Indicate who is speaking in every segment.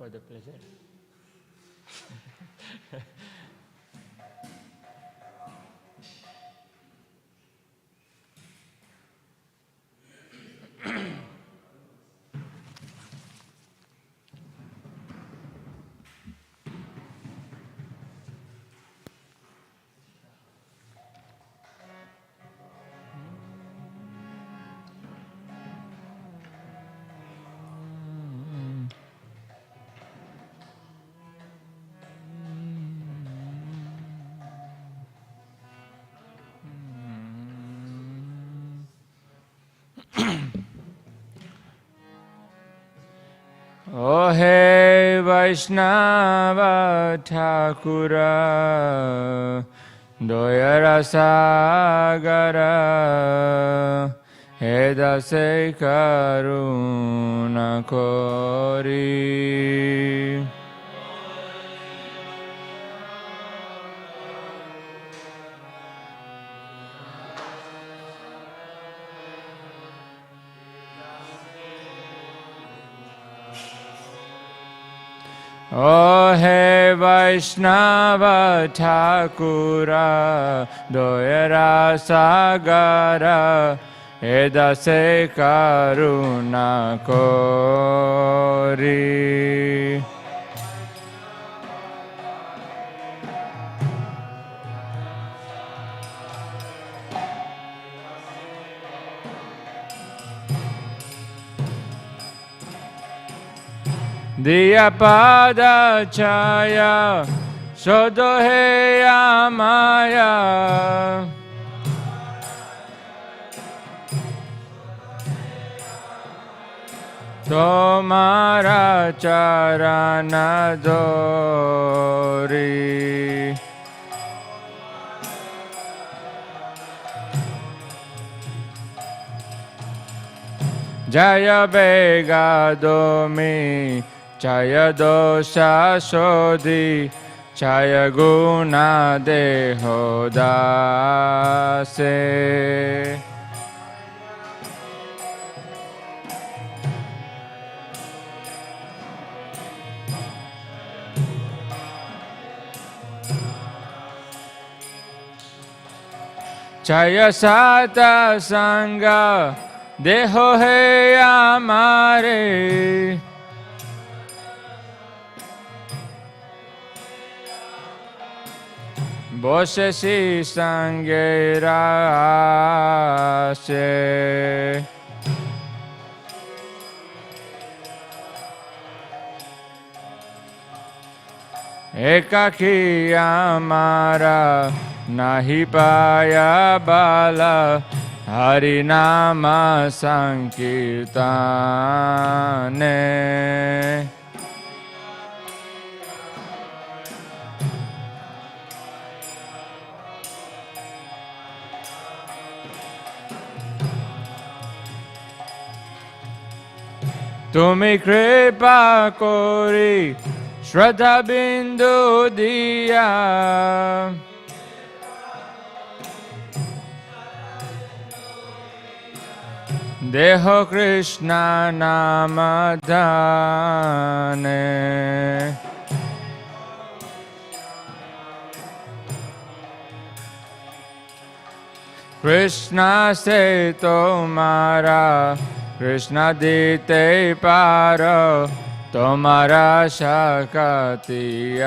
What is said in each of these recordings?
Speaker 1: for the pleasure. O He Vaishnava Thakura Doyara Sagara He Dase Karuna Kori. O He Vaishnava Thakura Doyara Sagara Edase Karuna Kori. Dvija pada chaya Shodo he amaya Tomara charana dori. Jaya Bega Domi Jaya Dosha Shodhi Jaya Guna Deho Dase. Jaya Sata Sangha Deho He Amare. Bose si sangera se. Ekaki amara nahi paya bala Harinama Sankirtane. Tumi kripa kori Shraddha bindu diya. Deho Krishna namadane. Krishna se tomara Krishna dite paro tomara shakati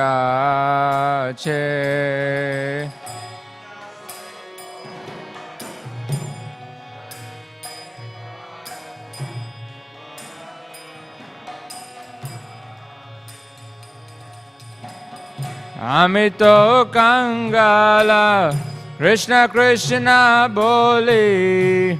Speaker 1: ache. Amito Kangala Krishna Krishna boli.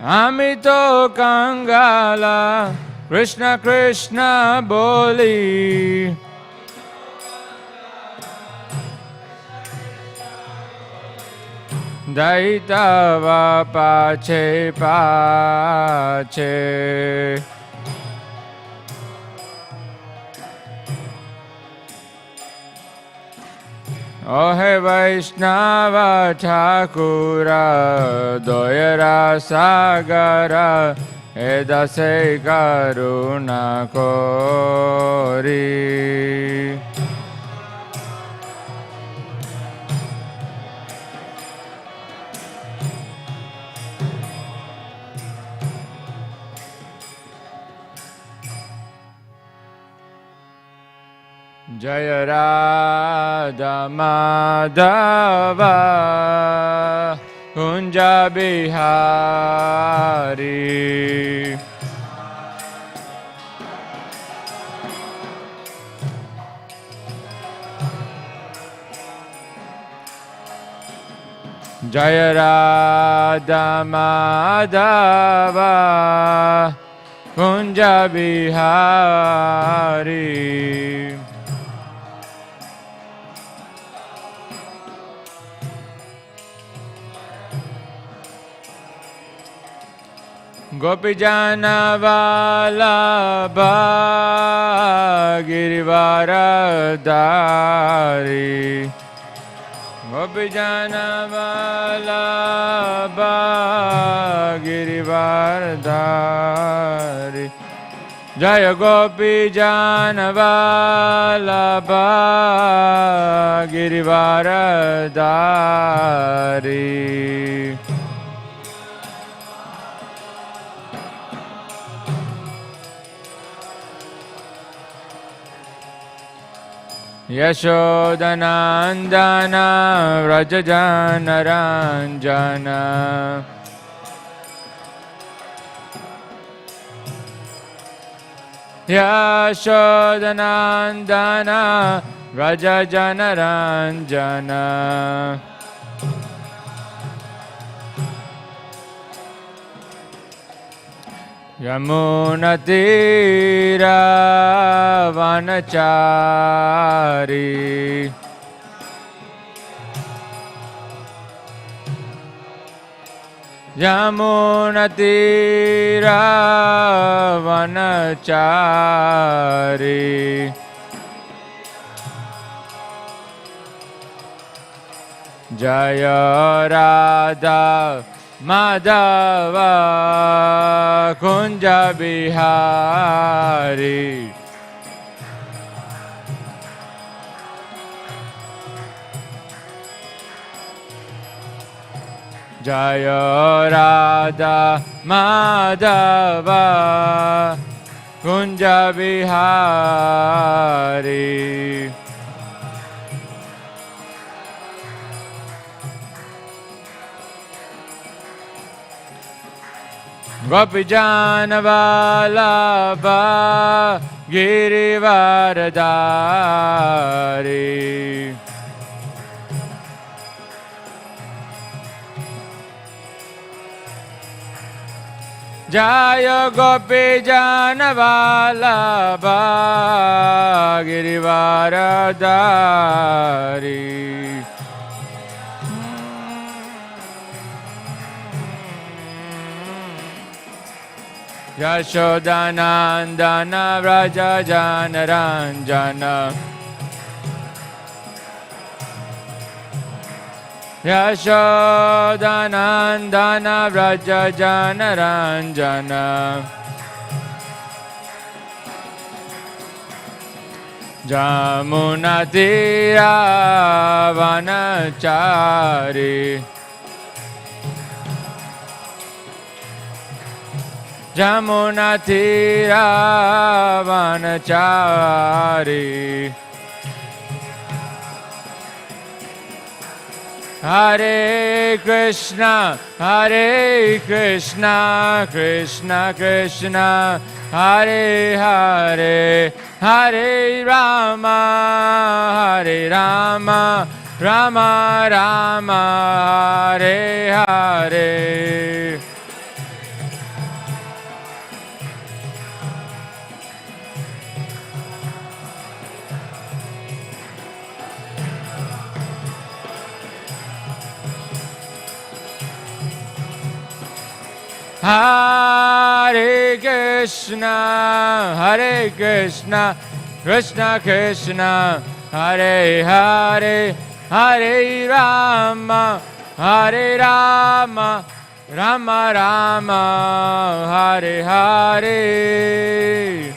Speaker 1: Amito Kangala Krishna Krishna boli. Daitava pache pache. Ohe Vaishnava Thakura Doyara Sagara Edase Karuna Kori. Jaya Radha Madhava Kunja Bihari. Jaya Radha Madhava Kunja Bihari. Gopijana Vallabha Girivaradari. Gopijana Vallabha Girivaradari. Jaya Gopijana Vallabha Girivaradari. Yashodanandana Vrajajana Ranjana. Yashodanandana Vrajajana Ranjana. Yamunatira Vanachari. Yamunatira Vanachari. Jaya Radha Madhava Kunja Bihari. Jaya Radha Madhava Kunja Bihari. Gopijana Vallabha Girivaradari. Jaya Gopijana Vallabha Girivaradari. Yashodanandana Vrajajana Ranjana. Yashodanandana Vrajajana Ranjana. Jamunatira Vanachari. Jamunatira Vanachari. Hare Krishna, Hare Krishna, Krishna Krishna, Hare Hare, Hare Rama, Hare Rama, Rama Rama, Hare Hare. Hare Krishna, Hare Krishna, Krishna Krishna, Hare Hare, Hare Rama, Hare Rama, Rama Rama, Hare Hare.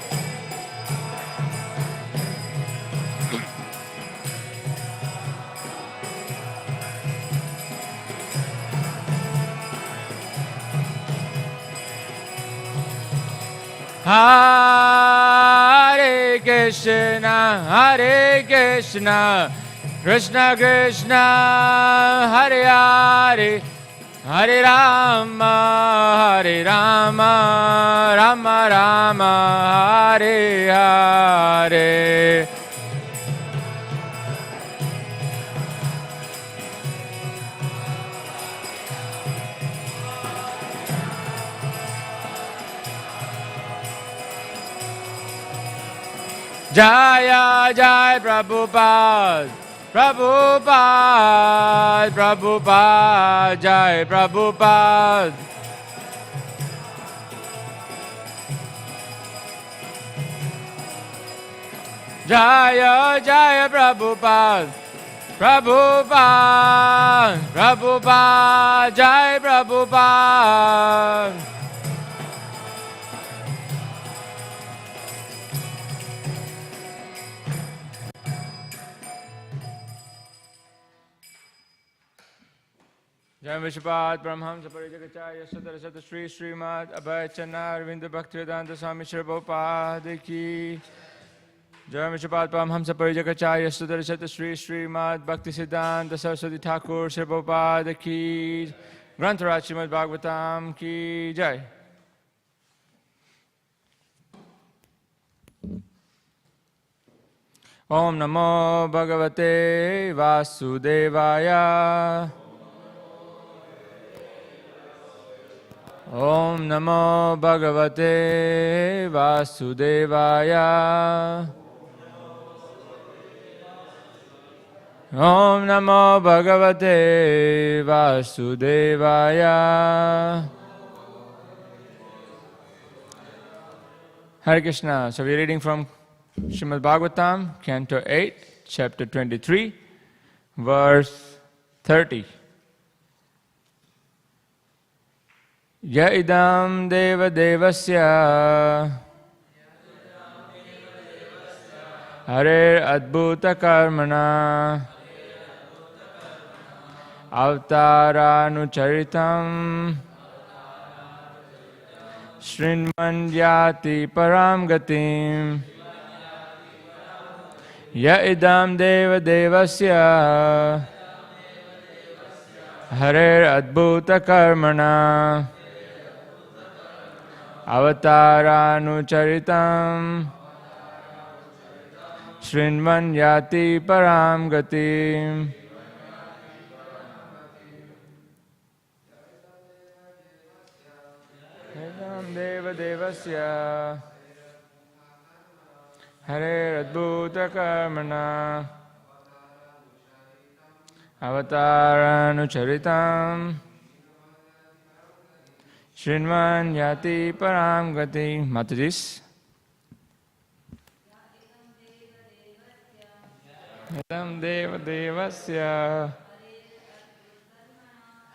Speaker 1: Hare Krishna, Krishna Krishna, Hare Hare, Hare Rama, Rama Rama, Hare Hare. Jaya Jai Prabhupada, Prabhupada, Prabhupada, Jai Prabhupada. Jaya Jaya Prabhupada, Prabhupada, Prabhupada, Jai Prabhupada. Jai Vishwapad Brahmhamsa Parijagacharya Sadara Sata Shri Śrīmad Bhāgavatam Bhaktivedanta Swami Prabhupada ki. Jai Vishwapad Brahmhamsa Parijagacharya Sadara Sata Shri Śrīmad Bhaktivedanta Saraswati Thakur Prabhupada ki. Grantharaj Śrīmad Bhāgavatam ki Jai. Om Namo Bhagavate Vasudevaya. Om Namo Bhagavate Vasudevaya. Om Namo Bhagavate Vasudevaya. Hare Krishna. So we're reading from Śrīmad Bhāgavatam, Canto 8, Chapter 23, verse 30. Ya idam deva devasya Hare adbhuta karmana Avtaranucharitam Shrinmanyati param gatim. Ya idam deva devasya Hare adbhuta karmana Avtaranucharitam Shrinmanyati param gatim. Idam deva devasya Hare adbhuta karmana Avtaranucharitam Shrinmanyati param gati. Matajis. Idam deva devasya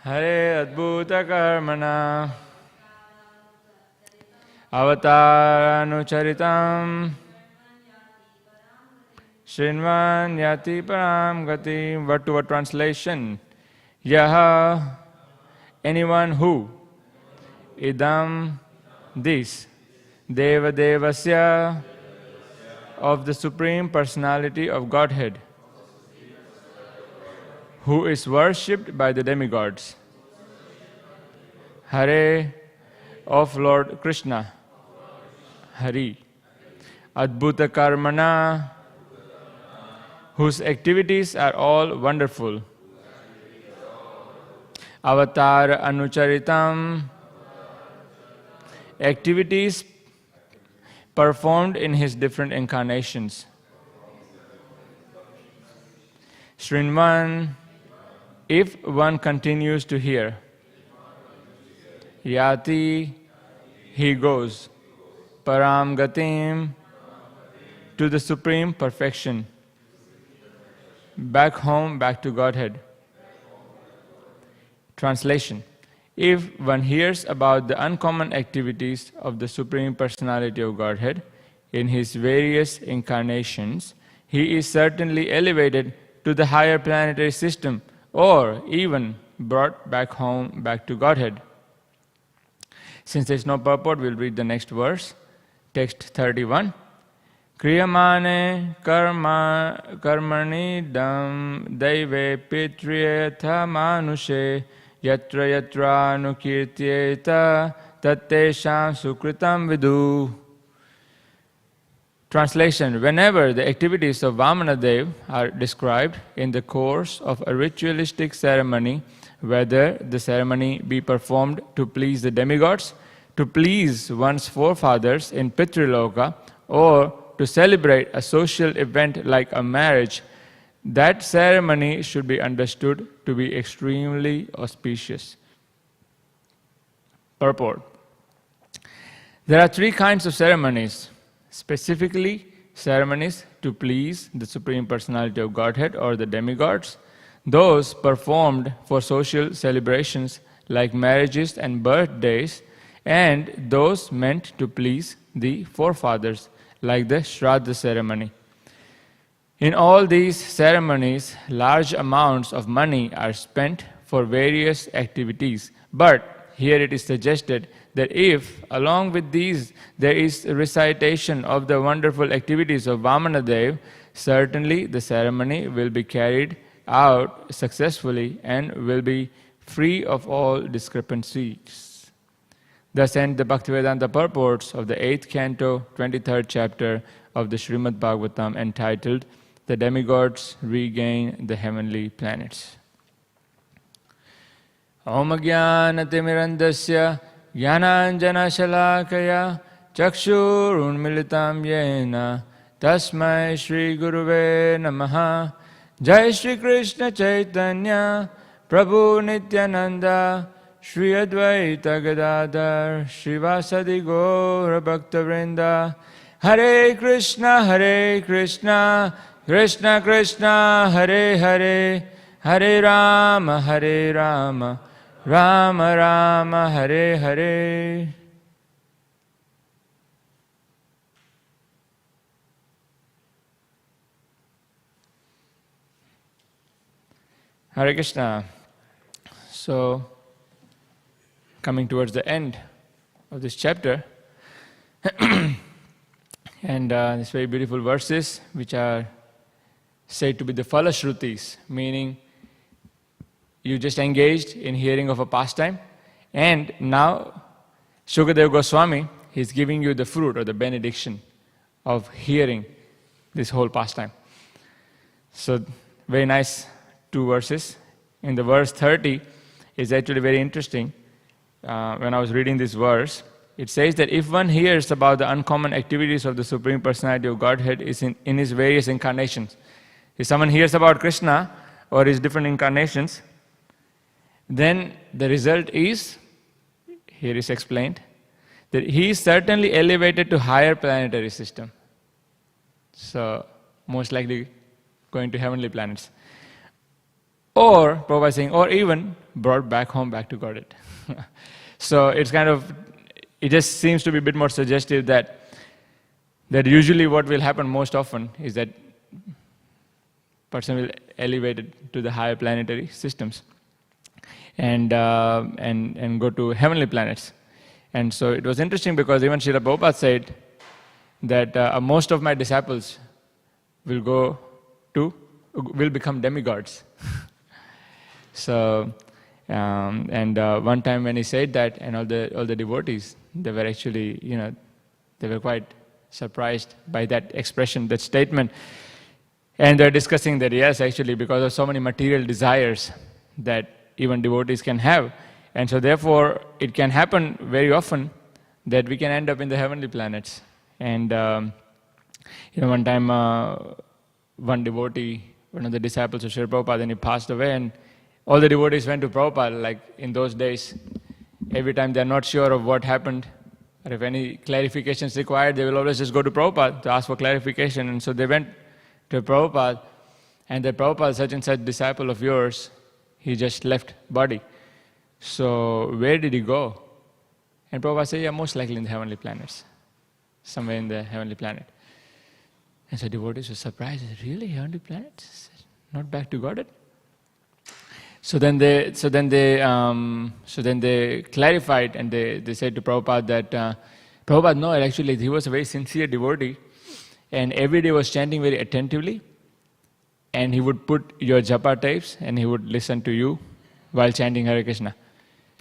Speaker 1: Hare adbhuta karmana Avtaranucharitam Shrinmanyati param gati. Word to word translation. Yaha, anyone who. Idam, this. Deva devasya, of the Supreme Personality of Godhead, who is worshipped by the demigods. Hare, of Lord Krishna. Hari. Adbhuta karmana, whose activities are all wonderful. Avatar anucharitam, activities performed in his different incarnations. Shrinvan, if one continues to hear. Yati, he goes. Param gatim, to the supreme perfection. back home, back to Godhead. Translation. If one hears about the uncommon activities of the Supreme Personality of Godhead in his various incarnations, he is certainly elevated to the higher planetary system or even brought back home, back to Godhead. Since there is no purport, we'll read the next verse. Text 31. Kriyamane karmani dam daive pitriyatha manushe yatra yatra nukirtyeta tattesham sukritam vidu. Translation. Whenever the activities of Vamanadev are described in the course of a ritualistic ceremony, whether the ceremony be performed to please the demigods, to please one's forefathers in Pitriloka, or to celebrate a social event like a marriage, that ceremony should be understood to be extremely auspicious. Purport. There are three kinds of ceremonies, specifically ceremonies to please the Supreme Personality of Godhead or the demigods, those performed for social celebrations like marriages and birthdays, and those meant to please the forefathers like the Shraddha ceremony. In all these ceremonies, large amounts of money are spent for various activities, but here it is suggested that if, along with these, there is a recitation of the wonderful activities of Vamanadev, certainly the ceremony will be carried out successfully and will be free of all discrepancies. Thus end the Bhaktivedanta purports of the 8th canto, 23rd chapter of the Śrīmad Bhāgavatam, entitled The Demigods Regain the Heavenly Planets. Om Jnana-timirandasya Jnananjana-shalakaya Chakshurunmilitam Yena Tasmai Shri Guruve Namaha. Jai Shri Krishna Chaitanya Prabhu Nityananda Shri Advaita Gadadhar Shrivasadi Gaura Bhaktavrinda. Hare Krishna Krishna Krishna Hare Hare, Hare Rama Rama Rama Hare Hare. Hare Krishna. So, coming towards the end of this chapter, and these very beautiful verses, which are said to be the Phalashrutis, meaning you just engaged in hearing of a pastime, and now Shukadeva Goswami is giving you the fruit or the benediction of hearing this whole pastime. So, very nice two verses. In the verse 30, it's actually very interesting. When I was reading this verse, it says that if one hears about the uncommon activities of the Supreme Personality of Godhead is in his various incarnations, if someone hears about Krishna or his different incarnations, then the result is, here is explained, that he is certainly elevated to higher planetary system. So, most likely going to heavenly planets. Or, Prabhupada is saying, or even brought back home, back to Godhead. So, it's kind of, it just seems to be a bit more suggestive that usually what will happen most often is that person will elevate it to the higher planetary systems and go to heavenly planets. And so it was interesting because even Srila Prabhupada said that most of my disciples will become demigods. So, one time when he said that, and all the devotees, they were actually, they were quite surprised by that expression, that statement. And they're discussing that, yes, actually, because of so many material desires that even devotees can have. And so therefore, it can happen very often that we can end up in the heavenly planets. And, one time, one devotee, one of the disciples of Srila Prabhupada, then he passed away, and all the devotees went to Prabhupada. Like in those days, every time they're not sure of what happened, or if any clarification is required, they will always just go to Prabhupada to ask for clarification. And so they went to Prabhupada, and that Prabhupada, such and such disciple of yours, he just left body. So where did he go? And Prabhupada said, yeah, most likely in the heavenly planets, somewhere in the heavenly planet. And so devotees were surprised. Really, heavenly planets? Not back to Godhead? So then they clarified, and they said to Prabhupada that Prabhupada, no, actually he was a very sincere devotee, and every day was chanting very attentively, and he would put your japa tapes and he would listen to you while chanting Hare Krishna.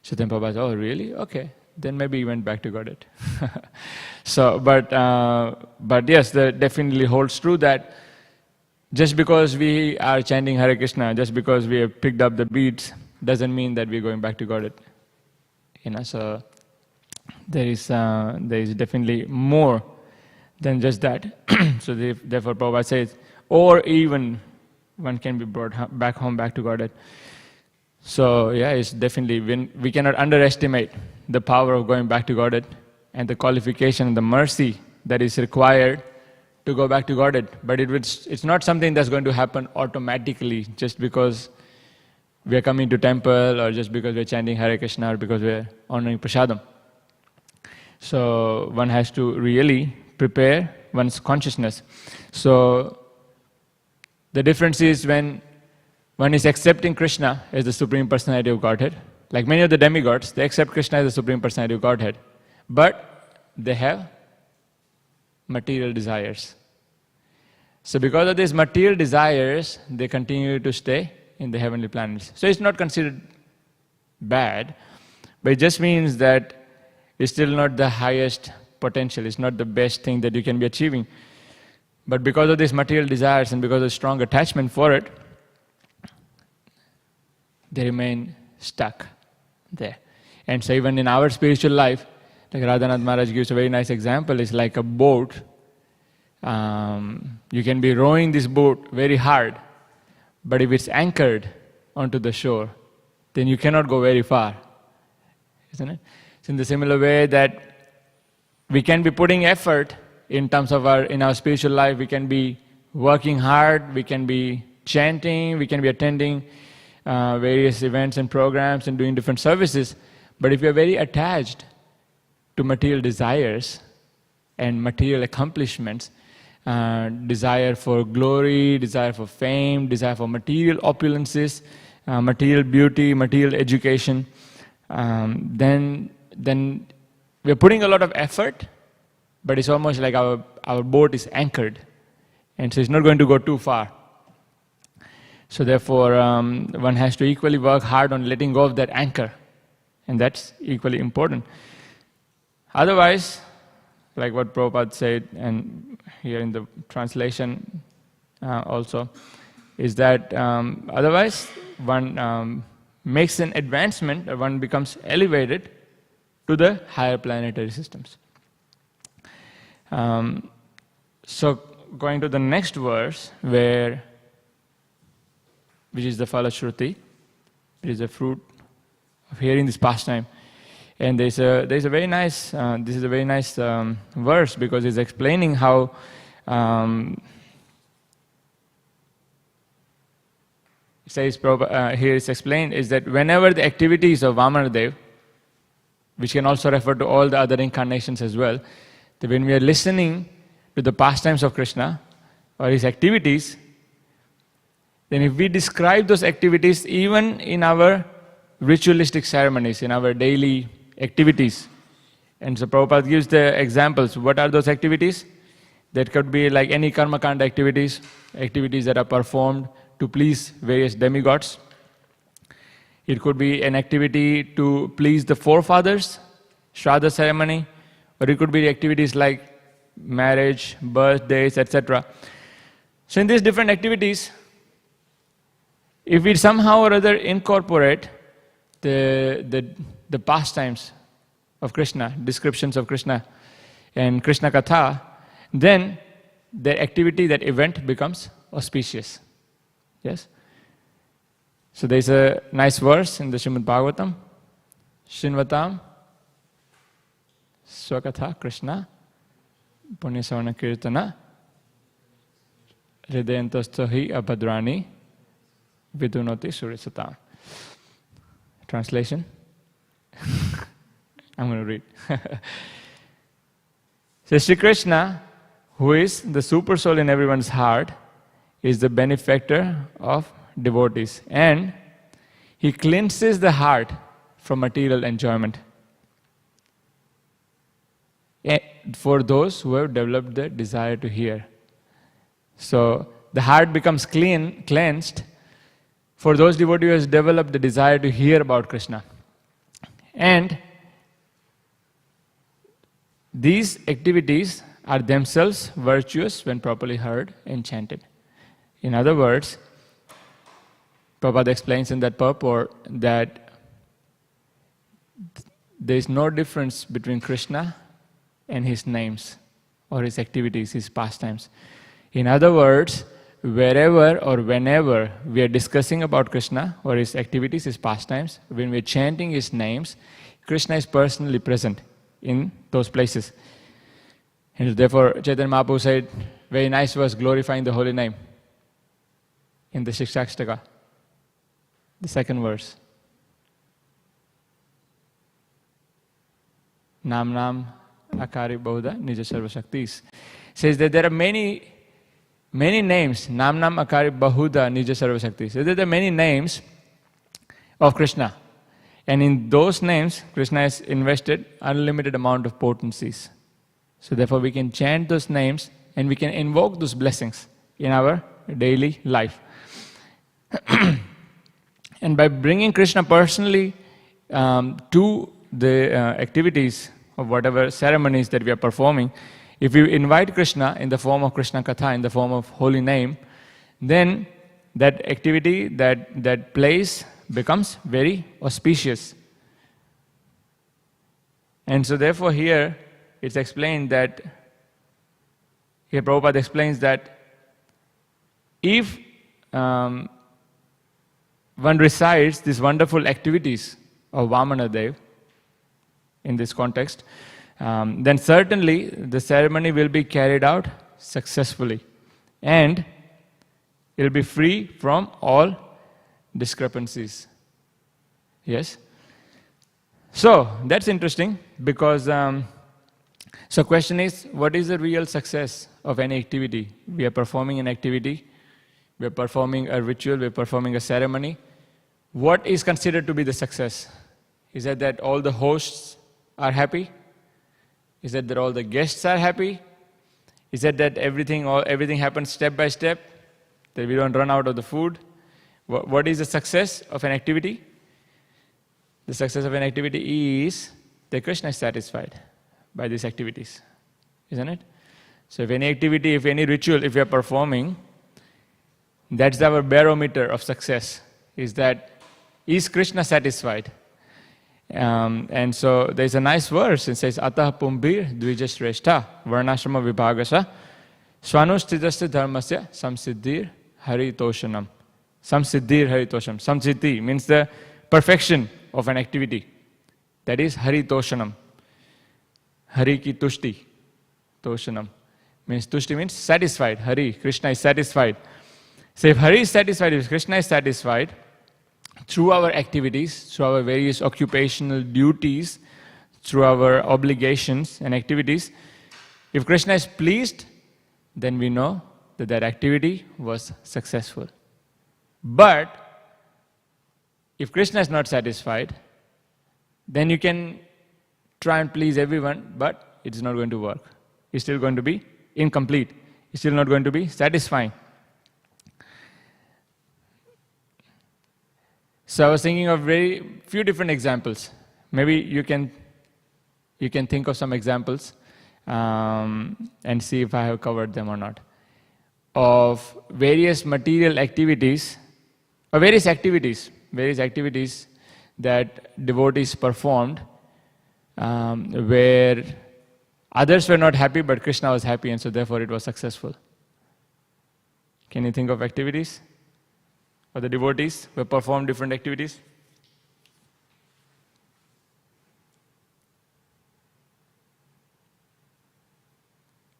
Speaker 1: So then Prabhupada said, oh really? Okay. Then maybe he went back to Godhead. So, but yes, that definitely holds true that just because we are chanting Hare Krishna, just because we have picked up the beats, doesn't mean that we're going back to Godhead. So there is definitely more than just that. So therefore Prabhupada says, or even one can be brought back home, back to Godhead. So yeah, it's definitely, we cannot underestimate the power of going back to Godhead and the qualification and the mercy that is required to go back to Godhead. But it's not something that's going to happen automatically just because we are coming to temple or just because we're chanting Hare Krishna or because we're honoring prasadam. So one has to really prepare one's consciousness. So the difference is when one is accepting Krishna as the Supreme Personality of Godhead. Like many of the demigods, they accept Krishna as the Supreme Personality of Godhead. But they have material desires. So because of these material desires, they continue to stay in the heavenly planets. So it's not considered bad, but it just means that it's still not the highest potential. It's not the best thing that you can be achieving. But because of these material desires and because of strong attachment for it, they remain stuck there. And so even in our spiritual life, like Radhanath Maharaj gives a very nice example, it's like a boat. You can be rowing this boat very hard, but if it's anchored onto the shore, then you cannot go very far, isn't it? It's in the similar way that we can be putting effort in terms of in our spiritual life, we can be working hard, we can be chanting, we can be attending various events and programs and doing different services. But if you're very attached to material desires and material accomplishments, desire for glory, desire for fame, desire for material opulences, material beauty, material education, then we're putting a lot of effort, but it's almost like our boat is anchored, and so it's not going to go too far. So therefore, one has to equally work hard on letting go of that anchor, and that's equally important. Otherwise, like what Prabhupada said, and here in the translation also, is that otherwise one makes an advancement, or one becomes elevated to the higher planetary systems. So going to the next verse, which is the Phalashruti, it is a fruit of hearing this pastime. And there's a very nice, this is a very nice verse, because it's explaining how it says, here it's explained, is that whenever the activities of Vamanadev, which can also refer to all the other incarnations as well, that when we are listening to the pastimes of Krishna or his activities, then if we describe those activities even in our ritualistic ceremonies, in our daily activities, and so Prabhupada gives the examples. What are those activities? That could be like any karma kanda activities, activities that are performed to please various demigods. It could be an activity to please the forefathers, Shraddha ceremony, or it could be activities like marriage, birthdays, etc. So in these different activities, if we somehow or other incorporate the pastimes of Krishna, descriptions of Krishna and Krishna Katha, then the activity, that event becomes auspicious. Yes? So there's a nice verse in the Śrīmad Bhāgavatam, Shinvatam Swakatha Krishna Punyasavana Kirtana Hridayantasto hi abhadrani vidunoti surisatam. Translation? I'm going to read. So Sri Krishna, who is the super soul in everyone's heart, is the benefactor of devotees. And he cleanses the heart from material enjoyment for those who have developed the desire to hear. So the heart becomes cleansed for those devotees who have developed the desire to hear about Krishna. And these activities are themselves virtuous when properly heard and chanted. In other words, Prabhupada explains in that purport that there is no difference between Krishna and his names or his activities, his pastimes. In other words, wherever or whenever we are discussing about Krishna or his activities, his pastimes, when we are chanting his names, Krishna is personally present in those places. And therefore, Chaitanya Mahaprabhu said, very nice verse, glorifying the holy name in the Shikshakstaka, the second verse. Nam Nam Akari Bahuda Nija Sarva Shaktis. Says that there are many names, Nam Nam Akari Bahuda Nija Sarva Shaktis. So there are many names of Krishna. And in those names, Krishna has invested unlimited amount of potencies. So therefore we can chant those names and we can invoke those blessings in our daily life. And by bringing Krishna personally to the activities of whatever ceremonies that we are performing, if we invite Krishna in the form of Krishna Katha, in the form of holy name, then that activity, that place becomes very auspicious. And so therefore here it's explained that, here Prabhupada explains that if one recites these wonderful activities of Vamana Dev in this context, then certainly the ceremony will be carried out successfully and it will be free from all discrepancies. Yes? So, that's interesting because, so question is, what is the real success of any activity? We are performing an activity, we are performing a ritual, we are performing a ceremony. What is considered to be the success? Is it that all the hosts are happy? Is it that all the guests are happy? Is it that everything happens step by step? That we don't run out of the food? What is the success of an activity? The success of an activity is that Krishna is satisfied by these activities, isn't it? So if any activity, if any ritual, if we are performing, that's our barometer of success, is that, is Krishna satisfied? And so there's a nice verse, it says, Atah Pumbir Dvija Shrestha Varnashrama Vibhagasa Swanustidasya Dharmasya Samsiddhir Haritoshanam. Samsiddhir Haritoshanam. Samsiddhi means the perfection of an activity. That is Haritoshanam. Hari ki tushti. Toshanam. Tushti means satisfied. Hari, Krishna is satisfied. So if Hari is satisfied, if Krishna is satisfied, through our activities, through our various occupational duties, through our obligations and activities, if Krishna is pleased, then we know that that activity was successful. But if Krishna is not satisfied, then you can try and please everyone, but it's not going to work. It's still going to be incomplete. It's still not going to be satisfying. So I was thinking of very few different examples. Maybe you can think of some examples and see if I have covered them or not. Of various material activities, or various activities that devotees performed where others were not happy but Krishna was happy and so therefore it was successful. Can you think of activities? Or the devotees who perform different activities?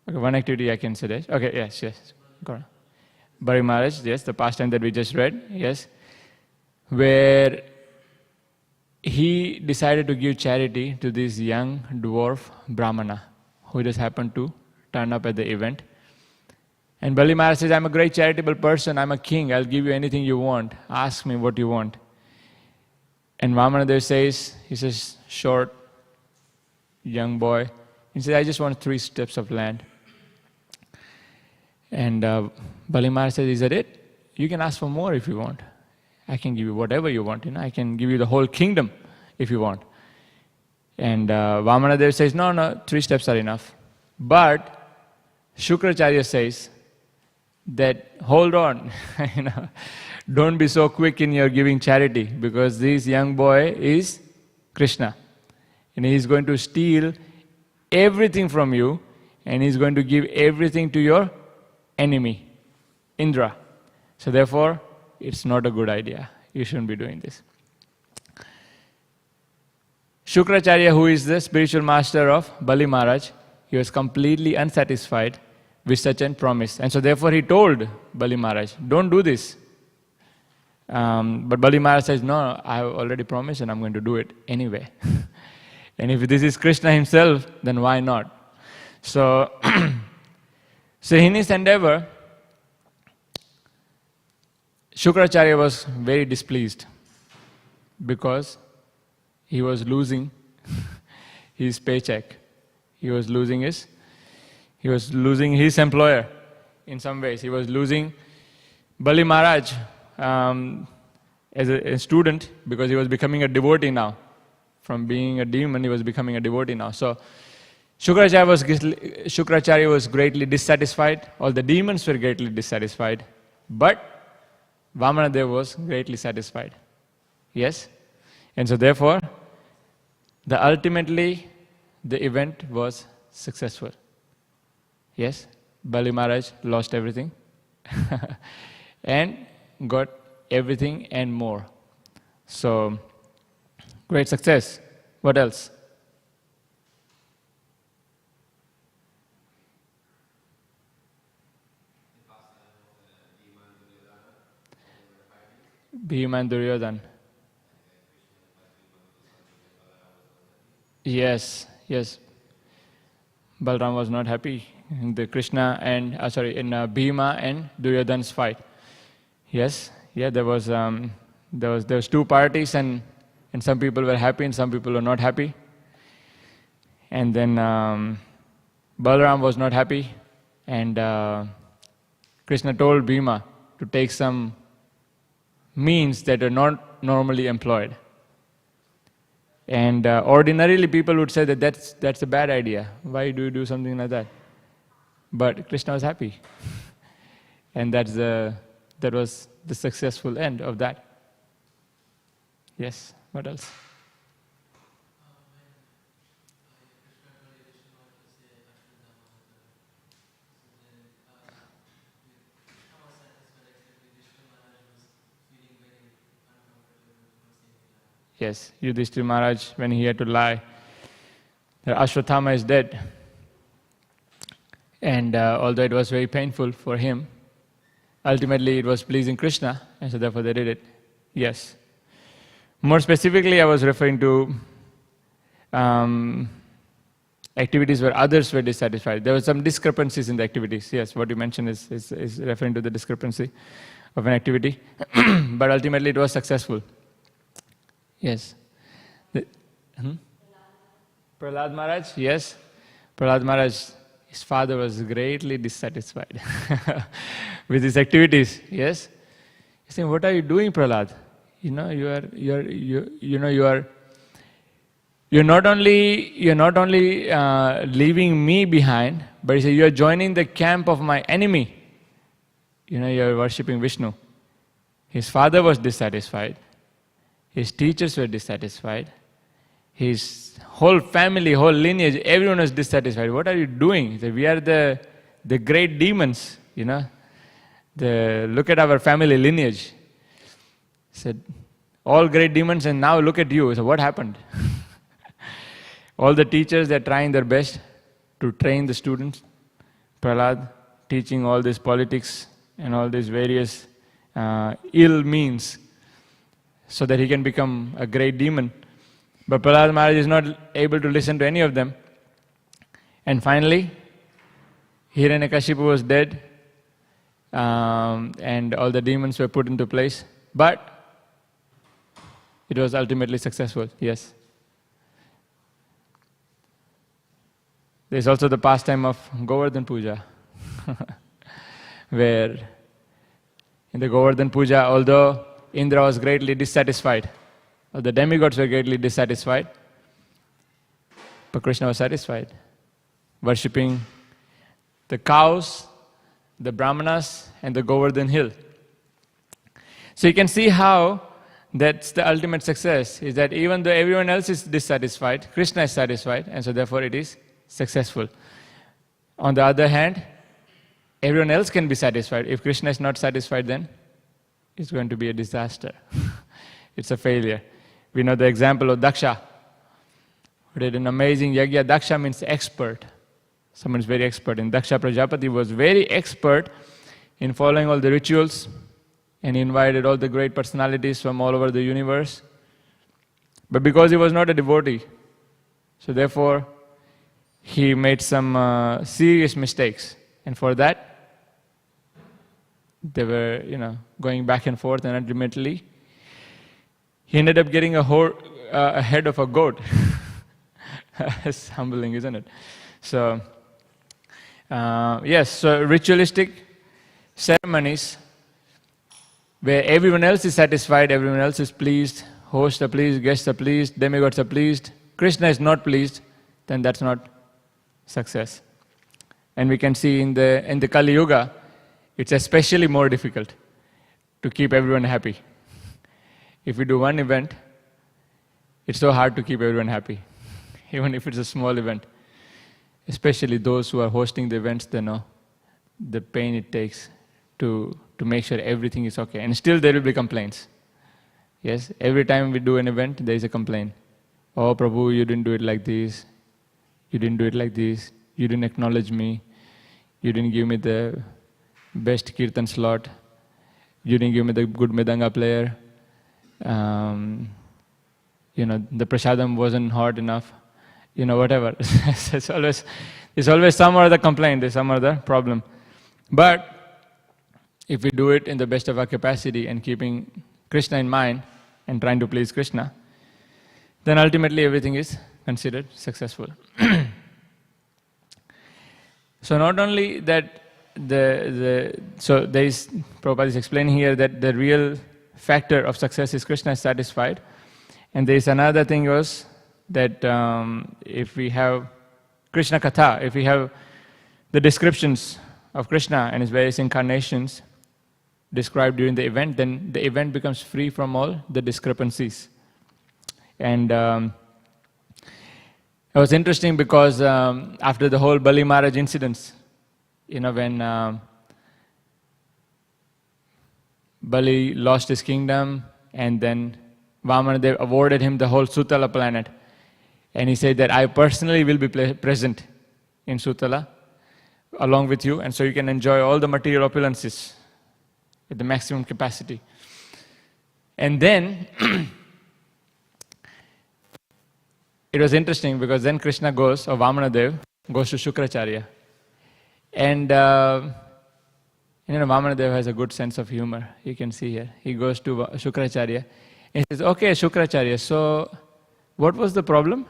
Speaker 1: Okay, one activity I can suggest. Okay, yes. Go on. Bari Maharaj, yes, the pastime that we just read, yes, where he decided to give charity to this young dwarf Brahmana who just happened to turn up at the event. And Bali Maharaj says, I'm a great charitable person, I'm a king, I'll give you anything you want, ask me what you want. And Vamanadev says, he's a short, young boy, he says, I just want 3 steps of land. And Bali Maharaj says, is that it? You can ask for more if you want. I can give you whatever you want, I can give you the whole kingdom if you want. And Vamanadev says, no, 3 steps are enough. But Shukracharya says that, hold on, don't be so quick in your giving charity, because this young boy is Krishna. And he is going to steal everything from you, and he is going to give everything to your enemy, Indra. So therefore, it's not a good idea. You shouldn't be doing this. Shukracharya, who is the spiritual master of Bali Maharaj, he was completely unsatisfied with such a promise. And so therefore he told Bali Maharaj, don't do this. But Bali Maharaj says, no, I have already promised and I'm going to do it anyway. And if this is Krishna himself, then why not? So, so in his endeavor, Shukracharya was very displeased because he was losing his paycheck. He was losing his employer in some ways. He was losing Bali Maharaj as a student, because he was becoming a devotee now. From being a demon, he was becoming a devotee now. So Shukracharya was greatly dissatisfied. All the demons were greatly dissatisfied. But Vamanadev was greatly satisfied. Yes? And so therefore, ultimately, the event was successful. Yes? Bali Maharaj lost everything and got everything and more. So, great success. What else? Bhima and Duryodhana. Yes. Balram was not happy in the Krishna and Bhima and Duryodhana's fight. Yes, there was 2 parties, and some people were happy and some people were not happy. And then Balram was not happy, and Krishna told Bhima to take some means that are not normally employed. And ordinarily people would say that that's a bad idea. Why do you do something like that? But Krishna was happy. And that was the successful end of that. Yes, what else? Yes, Yudhishthira Maharaj, when he had to lie, that Ashwatthama is dead. And although it was very painful for him, ultimately it was pleasing Krishna, and so therefore they did it. Yes. More specifically, I was referring to activities where others were dissatisfied. There were some discrepancies in the activities. Yes, what you mentioned is referring to the discrepancy of an activity. But ultimately it was successful. Yes. Prahlad Maharaj, yes. Prahlad Maharaj, his father was greatly dissatisfied with his activities. Yes. He's saying, "What are you doing, Prahlad? You're not only leaving me behind, but he said you are joining the camp of my enemy. You are worshipping Vishnu." His father was dissatisfied. His teachers were dissatisfied. His whole family, whole lineage, everyone was dissatisfied. What are you doing? He said, we are the great demons, look at our family lineage. He said, all great demons, and now look at you. So what happened? All the teachers, they're trying their best to train the students. Prahlad teaching all this politics and all these various ill means so that he can become a great demon. But Prahlad Maharaj is not able to listen to any of them. And finally, Hiranyakashipu was dead, and all the demons were put into place. But it was ultimately successful, yes. There's also the pastime of Govardhan Puja, where in the Govardhan Puja, although Indra was greatly dissatisfied, or the demigods were greatly dissatisfied, but Krishna was satisfied, worshipping the cows, the brahmanas, and the Govardhan hill. So you can see how that's the ultimate success, is that even though everyone else is dissatisfied, Krishna is satisfied, and so therefore it is successful. On the other hand, everyone else can be satisfied. If Krishna is not satisfied, then it's going to be a disaster. It's a failure. We know the example of Daksha, who did an amazing yajna. Daksha means expert. Someone is very expert. And Daksha Prajapati was very expert in following all the rituals, and he invited all the great personalities from all over the universe. But because he was not a devotee, so therefore he made some serious mistakes. And for that, they were, going back and forth, and ultimately he ended up getting a head of a goat. It's humbling, isn't it? So, yes, so ritualistic ceremonies where everyone else is satisfied, everyone else is pleased, hosts are pleased, guests are pleased, demigods are pleased, Krishna is not pleased, then that's not success. And we can see in the Kali Yuga, it's especially more difficult to keep everyone happy. If we do one event, it's so hard to keep everyone happy, even if it's a small event. Especially those who are hosting the events, they know the pain it takes to make sure everything is okay. And still there will be complaints. Yes, every time we do an event, there is a complaint. Oh, Prabhu, you didn't do it like this. You didn't do it like this. You didn't acknowledge me. You didn't give me the best kirtan slot. You didn't give me the good Mridanga player. The prasadam wasn't hot enough. Whatever. It's always some other complaint, there's some other problem. But if we do it in the best of our capacity and keeping Krishna in mind and trying to please Krishna, then ultimately everything is considered successful. So not only that, so there is, Prabhupada is explaining here that the real factor of success is Krishna is satisfied. And there is another thing was that if we have Krishna Katha, if we have the descriptions of Krishna and his various incarnations described during the event, then the event becomes free from all the discrepancies. And it was interesting because after the whole Bali Maharaj incidents, when Bali lost his kingdom and then Vamanadev awarded him the whole Sutala planet. And he said that I personally will be present in Sutala along with you, and so you can enjoy all the material opulences at the maximum capacity. And then it was interesting because then Krishna goes, or Vamanadev goes to Śrīmad. And Vamanadev has a good sense of humor, you can see here. He goes to Śrīmad and says, okay, Śrīmad, so what was the problem?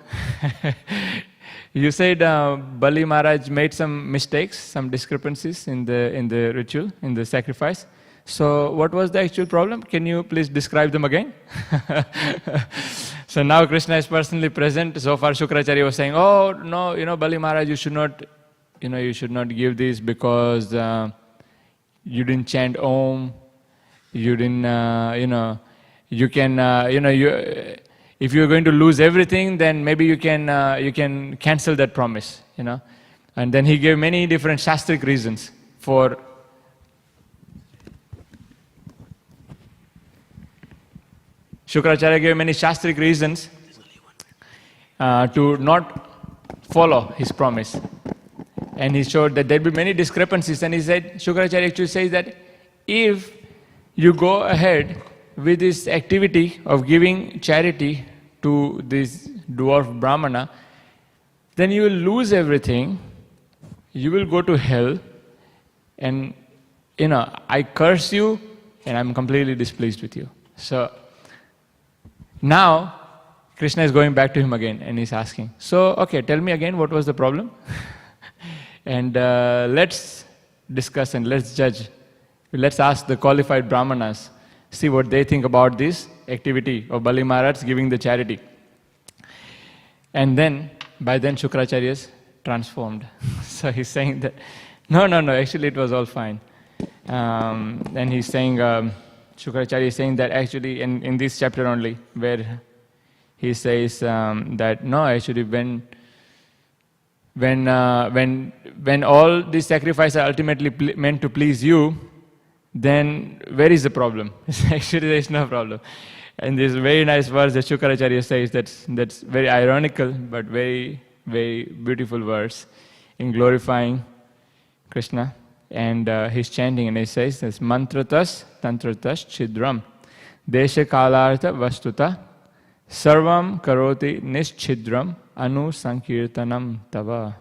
Speaker 1: You said Bali Maharaj made some mistakes, some discrepancies in the ritual, in the sacrifice. So what was the actual problem? Can you please describe them again? So now Krishna is personally present. So far Śrīmad was saying, oh no, Bali Maharaj, you should not give this because you didn't chant Om. You didn't, you can, if you're going to lose everything, then maybe you can cancel that promise, And then he gave many different shastric reasons for Śrīmad gave many shastric reasons to not follow his promise. And he showed that there'd be many discrepancies. And he said, Śrīmad actually says that if you go ahead with this activity of giving charity to this dwarf Brahmana, then you will lose everything, you will go to hell, and I curse you and I'm completely displeased with you. So now Krishna is going back to him again and he's asking, so okay, tell me again what was the problem? And let's discuss and let's judge. Let's ask the qualified Brahmanas, see what they think about this activity of Bali Maharaj giving the charity. And then, by then Shukracharya is transformed. So he's saying that, no, actually it was all fine. And he's saying, Shukracharya is saying that actually in this chapter only, where he says that no, actually when all these sacrifices are ultimately meant to please you, then where is the problem? Actually there is no problem. And this very nice verse that Shukracharya says, that's very ironical, but very, very beautiful verse in glorifying Krishna. And he's chanting and he says, this mantratas tantratas chidram desha kalartha vastuta sarvam karoti nischidram anu sankirtanam tava.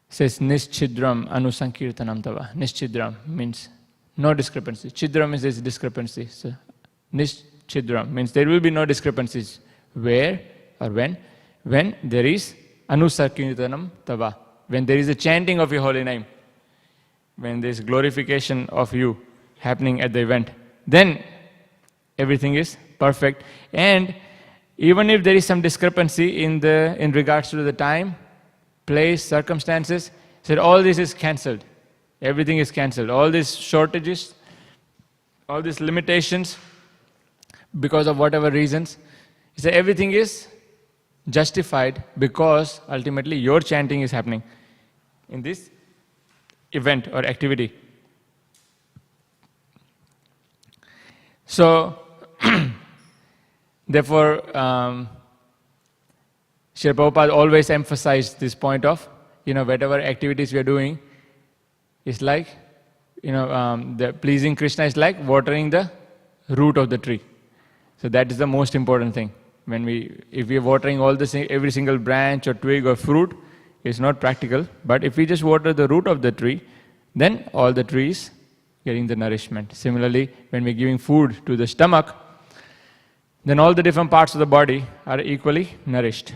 Speaker 1: Says nischidram anu sankirtanam tava. Nischidram means no discrepancy. Chidram is this discrepancy. So nischidram means there will be no discrepancies. Where or when? When there is anu sankirtanam tava. When there is a chanting of your holy name. When there is glorification of you happening at the event, then everything is perfect. And even if there is some discrepancy in regards to the time, place, circumstances, said all this is cancelled. Everything is cancelled. All these shortages, all these limitations, because of whatever reasons, he said everything is justified because ultimately your chanting is happening in this event or activity. So, therefore, Srila Prabhupada always emphasized this point of, whatever activities we are doing, is like, the pleasing Krishna is like watering the root of the tree. So that is the most important thing. If we are watering every single branch or twig or fruit, it's not practical. But if we just water the root of the tree, then all the trees getting the nourishment. Similarly, when we're giving food to the stomach, then all the different parts of the body are equally nourished.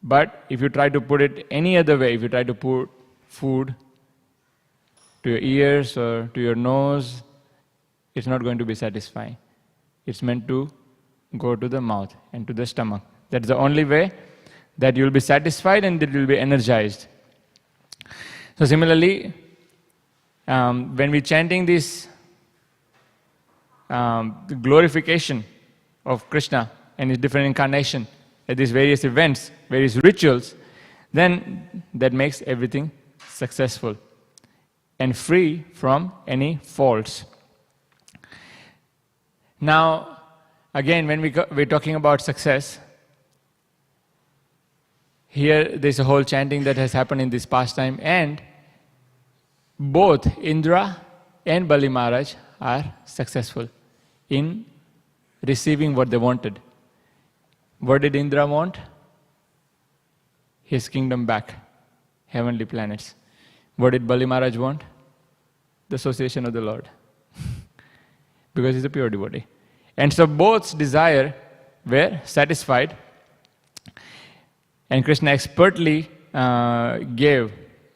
Speaker 1: But if you try to put it any other way, if you try to put food to your ears or to your nose, it's not going to be satisfying. It's meant to go to the mouth and to the stomach. That's the only way that you'll be satisfied and that you'll be energized. So similarly, when we're chanting this the glorification of Krishna and his different incarnation at these various events, various rituals, then that makes everything successful and free from any faults. Now, again, when we're talking about success, here there's a whole chanting that has happened in this pastime, and both Indra and Bali Maharaj are successful in receiving what they wanted. What did Indra want? His kingdom back, heavenly planets. What did Bali Maharaj want? The association of the Lord. Because he's a pure devotee. And so both's desire were satisfied, and Krishna expertly gave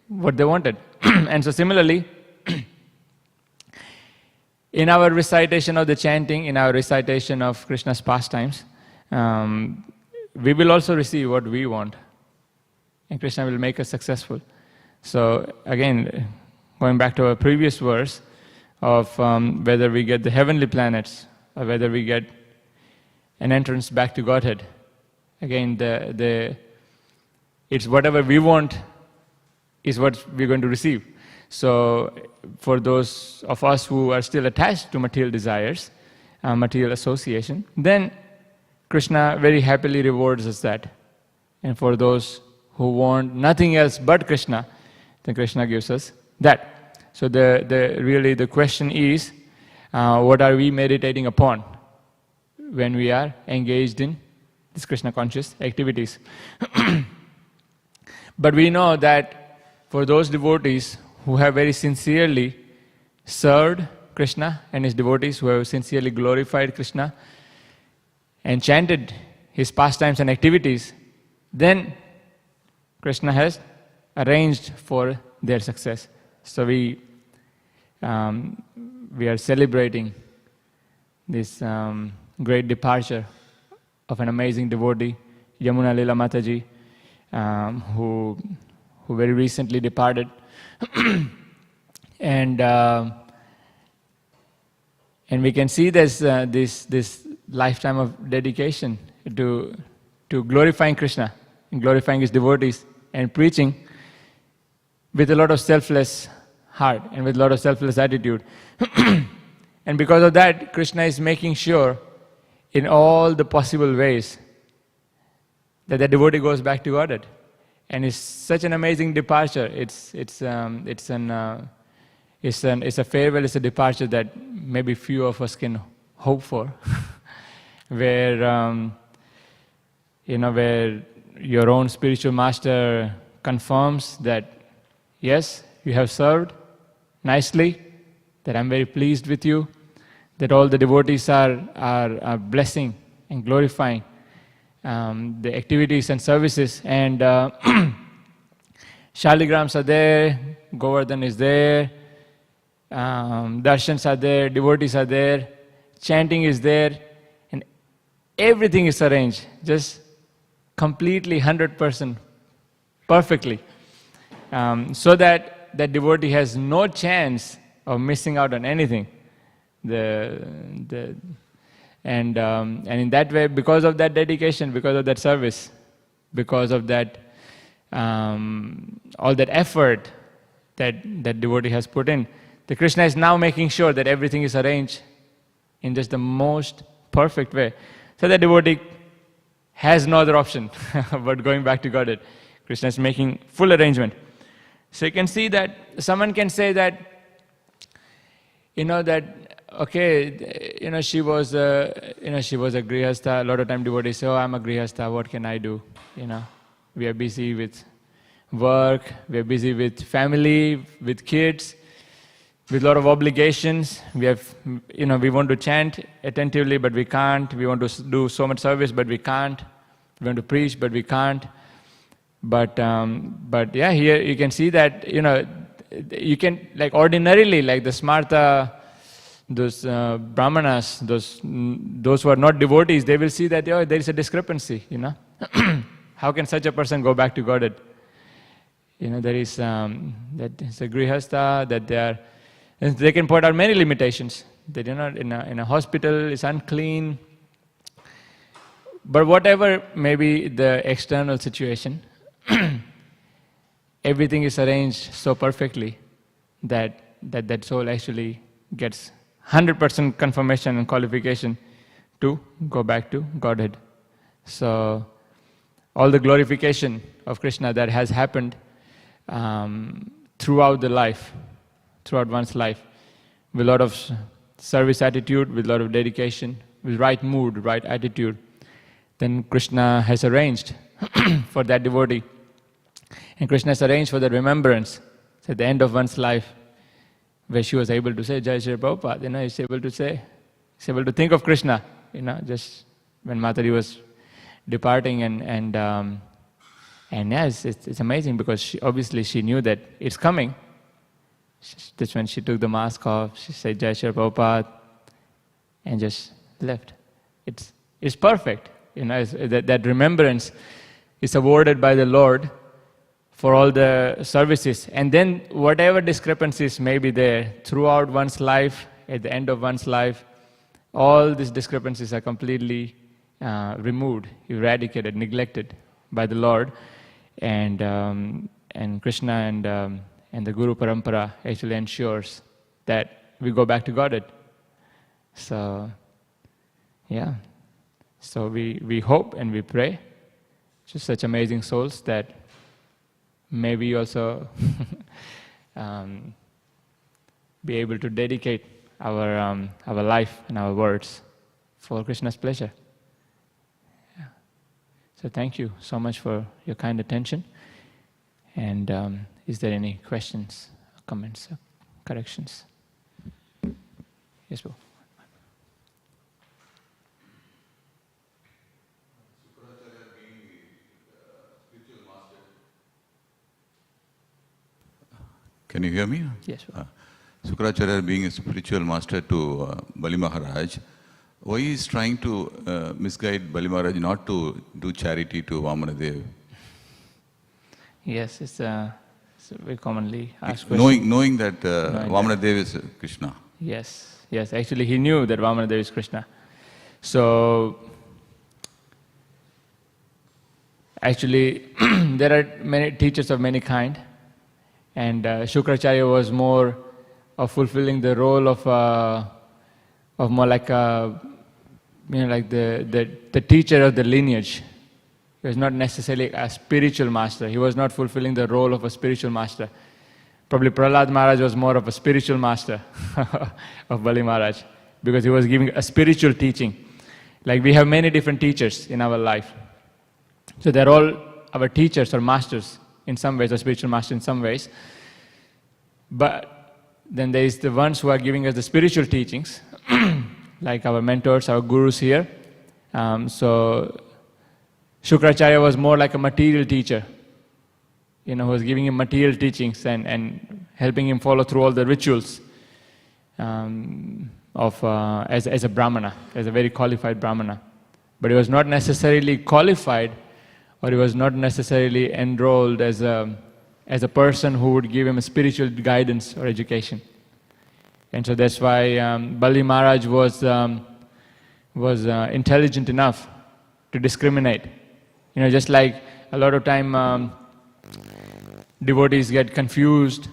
Speaker 1: what they wanted. And so similarly, in our recitation of the chanting, in our recitation of Krishna's pastimes, we will also receive what we want. And Krishna will make us successful. So again, going back to our previous verse of whether we get the heavenly planets or whether we get an entrance back to Godhead. Again, it's whatever we want is what we're going to receive. So for those of us who are still attached to material desires, material association, then Krishna very happily rewards us that. And for those who want nothing else but Krishna, then Krishna gives us that. So really the question is, what are we meditating upon when we are engaged in these Krishna conscious activities? But we know that for those devotees who have very sincerely served Krishna and his devotees, who have sincerely glorified Krishna and chanted his pastimes and activities, then Krishna has arranged for their success. So we are celebrating this great departure of an amazing devotee, Yamuna Lila Mataji, who very recently departed, and we can see this lifetime of dedication to glorifying Krishna, and glorifying his devotees, and preaching with a lot of selfless heart and with a lot of selfless attitude. And because of that, Krishna is making sure in all the possible ways that the devotee goes back to Godhead. And it's such an amazing departure. It's a farewell, it's a departure that maybe few of us can hope for, where where your own spiritual master confirms that yes, you have served nicely, that I'm very pleased with you, that all the devotees are blessing and glorifying the activities and services, and Shaligrams are there, Govardhan is there, darshans are there, devotees are there, chanting is there, and everything is arranged, just completely 100% perfectly, so that that devotee has no chance of missing out on anything. And in that way, because of that dedication, because of that service, because of that all that effort that devotee has put in, the Krishna is now making sure that everything is arranged in just the most perfect way. So that devotee has no other option but going back to Godhead. Krishna is making full arrangement. So you can see that someone can say that, okay, she was a grihastha. A lot of time devotees say, oh, I'm a grihastha, what can I do? We are busy with work, we are busy with family, with kids, with a lot of obligations. We want to chant attentively, but we can't. We want to do so much service, but we can't. We want to preach, but we can't. But yeah, here you can see that, you can, like ordinarily, like the smarta, those brahmanas, those who are not devotees, they will see that there is a discrepancy, How can such a person go back to Godhead? There is that it's a grihastha, that they can point out many limitations. That in a hospital is unclean. But whatever may be the external situation, everything is arranged so perfectly that soul actually gets 100% confirmation and qualification to go back to Godhead. So all the glorification of Krishna that has happened throughout one's life, with a lot of service attitude, with a lot of dedication, with right mood, right attitude, then Krishna has arranged for that devotee. And Krishna has arranged for the remembrance at the end of one's life, where she was able to say, Jai Shri Prabhupada, he's able to think of Krishna, just when Mataji was departing, and yeah, it's amazing, because she knew that it's coming. That's when she took the mask off, she said Jai Shri Prabhupada, and just left. It's perfect, that remembrance is awarded by the Lord for all the services. And then whatever discrepancies may be there throughout one's life, at the end of one's life, all these discrepancies are completely removed, eradicated, neglected by the Lord. And Krishna and the Guru Parampara actually ensures that we go back to Godhead. So, yeah. So we hope and we pray to such amazing souls that may we also be able to dedicate our life and our words for Krishna's pleasure. Yeah. So thank you so much for your kind attention. And is there any questions, comments, corrections? Yes, Prabhu.
Speaker 2: Can you hear me?
Speaker 1: Yes, Prabhu.
Speaker 2: Śrīmad being a spiritual master to Bali Maharaj, why he is trying to misguide Bali Maharaj not to do charity to Vamanadev?
Speaker 1: Yes, it's a very commonly asked question.
Speaker 2: Knowing that Vamanadev is Krishna.
Speaker 1: Yes, yes. Actually, he knew that Vamanadev is Krishna. So, actually, there are many teachers of many kind, and Śrīmad was more of fulfilling the role of more like a, like the teacher of the lineage. He was not necessarily a spiritual master. He was not fulfilling the role of a spiritual master. Probably Prahlad Maharaj was more of a spiritual master of Bali Maharaj, because he was giving a spiritual teaching. Like we have many different teachers in our life. So they're all our teachers or masters in some ways, or spiritual master in some ways. But then there is the ones who are giving us the spiritual teachings, like our mentors, our gurus here. So Śrīmad was more like a material teacher, who was giving him material teachings and helping him follow through all the rituals as a brahmana, as a very qualified brahmana. But he was not necessarily qualified, or he was not necessarily enrolled as a person who would give him a spiritual guidance or education. And so that's why Bali Maharaj was intelligent enough to discriminate. Just like a lot of time devotees get confused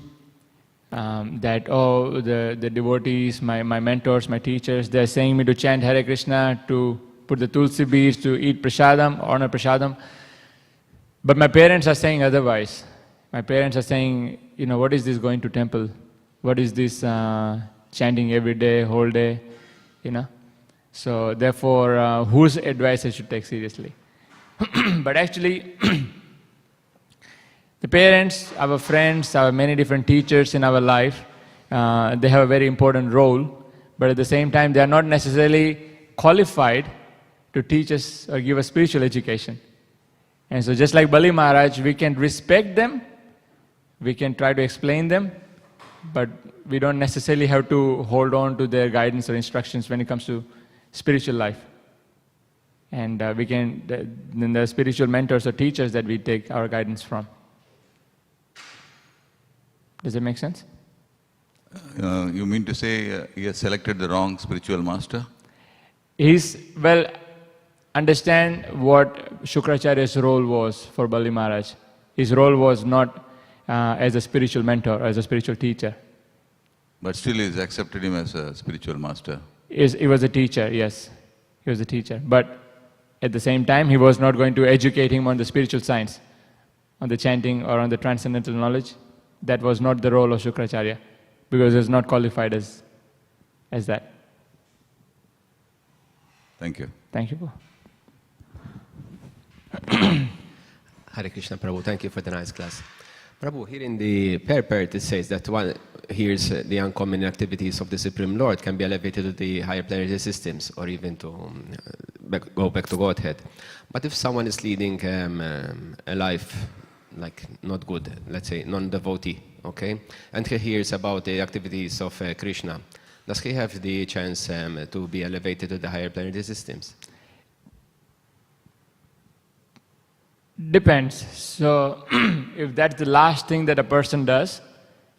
Speaker 1: that, oh, the devotees, my mentors, my teachers, they're saying me to chant Hare Krishna, to put the tulsi beads, to eat prasadam, honor prasadam. But my parents are saying otherwise. My parents are saying, what is this going to temple? What is this chanting every day, whole day? So therefore, whose advice I should take seriously? But actually, the parents, our friends, our many different teachers in our life, they have a very important role. But at the same time, they are not necessarily qualified to teach us or give us spiritual education. And so just like Bali Maharaj, we can respect them, we can try to explain them, but we don't necessarily have to hold on to their guidance or instructions when it comes to spiritual life. And then there are spiritual mentors or teachers that we take our guidance from. Does that make sense?
Speaker 2: You mean to say he has selected the wrong spiritual master?
Speaker 1: Understand what Śrīmad role was for Bali Maharaj. His role was not as a spiritual mentor, as a spiritual teacher.
Speaker 2: But still he's accepted him as a spiritual master.
Speaker 1: He was a teacher, yes. He was a teacher. But at the same time, he was not going to educate him on the spiritual science, on the chanting or on the transcendental knowledge. That was not the role of Śrīmad, because he was not qualified as that.
Speaker 2: Thank you.
Speaker 1: Thank you.
Speaker 3: Hare Krishna, Prabhu. Thank you for the nice class. Prabhu, here in the purport it says that one hears the uncommon activities of the Supreme Lord can be elevated to the higher planetary systems, or even to go back to Godhead. But if someone is leading a life like not good, let's say non-devotee, okay, and he hears about the activities of Krishna, does he have the chance to be elevated to the higher planetary systems?
Speaker 1: Depends. So, if that's the last thing that a person does,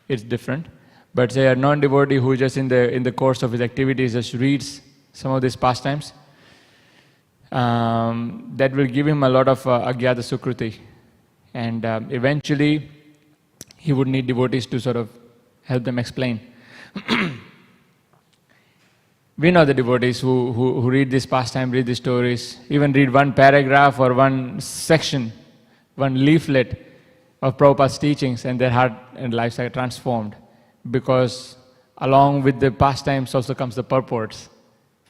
Speaker 1: it's different. But say a non-devotee who just in the course of his activities just reads some of these pastimes, that will give him a lot of agyata sukruti. And eventually, he would need devotees to sort of help them explain. We know the devotees who read this pastime, read these stories, even read one paragraph or one section, one leaflet of Prabhupada's teachings, and their heart and lives are transformed because along with the pastimes also comes the purports,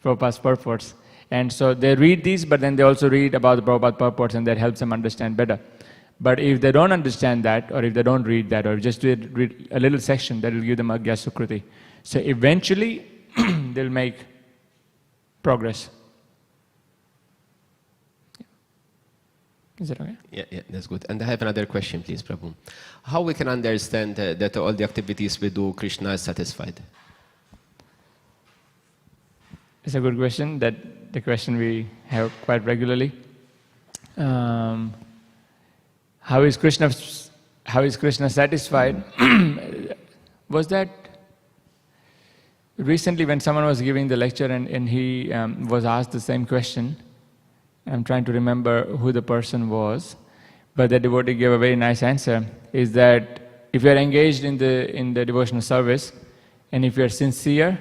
Speaker 1: Prabhupada's purports. And so they read these, but then they also read about the Prabhupada purports, and that helps them understand better. But if they don't understand that, or if they don't read that, or just read a little section, that will give them Agya Sukruti. So eventually, they'll make progress. Is that okay?
Speaker 3: Yeah, that's good. And I have another question, please, Prabhu. How we can understand that all the activities we do, Krishna is satisfied?
Speaker 1: It's a good question. That the question we have quite regularly. How is Krishna satisfied? Was that recently when someone was giving the lecture and he was asked the same question? I'm trying to remember who the person was, but the devotee gave a very nice answer, is that if you are engaged in the devotional service, and if you are sincere,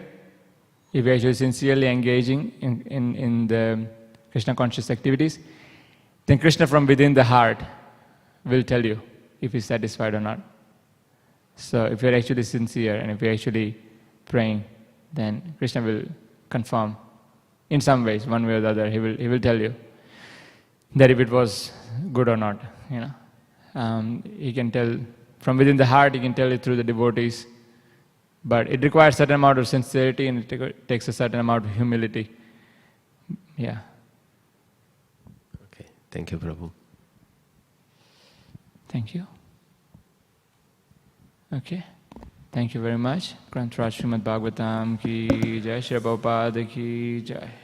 Speaker 1: if you are actually sincerely engaging in the Krishna conscious activities, then Krishna from within the heart will tell you if he's satisfied or not. So if you're actually sincere and if you're actually praying, then Krishna will confirm in some ways, one way or the other. He will tell you that if it was good or not. He can tell from within the heart. He can tell it through the devotees, but it requires a certain amount of sincerity and it takes a certain amount of humility. Yeah.
Speaker 3: Okay. Thank you, Prabhu.
Speaker 1: Thank you. Okay. Thank you very much. Granthraj Śrīmad Bhāgavatam ki jai, Śrīla Prabhupada ki jai.